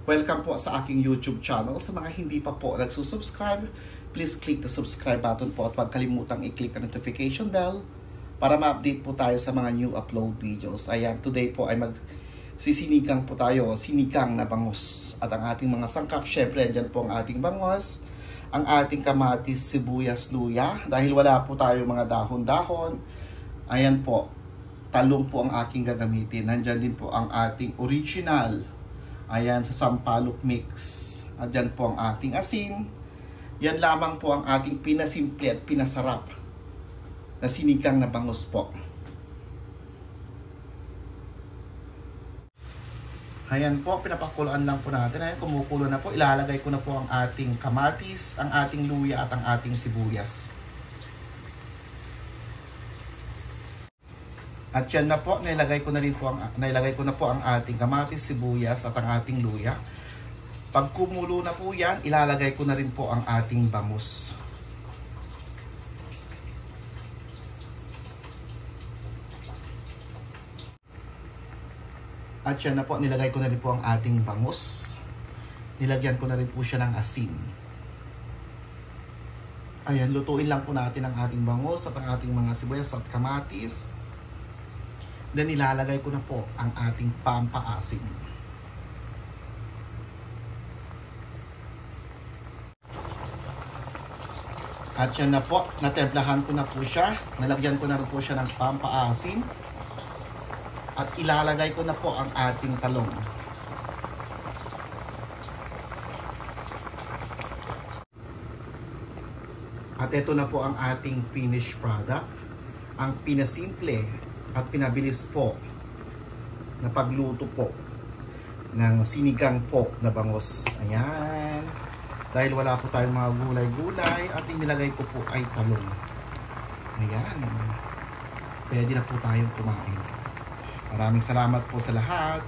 Welcome po sa aking YouTube channel. Sa mga hindi pa po nagsusubscribe, please click the subscribe button po at huwag kalimutang i-click ang notification bell para ma-update po tayo sa mga new upload videos. Ayan, today po ay magsisinigang po tayo, sinigang na bangus. At ang ating mga sangkap, syempre, andyan po ang ating bangus, ang ating kamatis, sibuyas, luya. Dahil wala po tayo mga dahon-dahon, ayan po, talong po ang aking gagamitin. Nandyan din po ang ating original, ayan, sa sampalok mix. At dyan po ang ating asin. Yan lamang po ang ating pinasimple at pinasarap na sinigang na bangus po. Ayan po, pinapakuluan lang po natin. Ayan, kumukulo na po. Ilalagay ko na po ang ating kamatis, ang ating luya at ang ating sibuyas. At yan na po, nailagay ko na po ang ating kamatis, sibuyas at ang ating luya. Pag kumulo na po yan, ilalagay ko na rin po ang ating bangus. At yan na po, nilagay ko na rin po ang ating bangus. Nilagyan ko na rin po siya ng asin. Ayan, lutuin lang po natin ang ating bangus at ang ating mga sibuyas at kamatis. Then ilalagay ko na po ang ating pampaasim. At yan na po, natemplahan ko na po siya. Nalagyan ko na rin po siya ng pampaasim. At ilalagay ko na po ang ating talong. At ito na po ang ating finished product. Ang pinasimple at pinabilis po na pagluto po ng sinigang po na bangus. Ayan. Dahil wala po tayong mga gulay-gulay at inilagay ko po ay talong. Ayan. Pwede na po tayong kumain. Maraming salamat po sa lahat.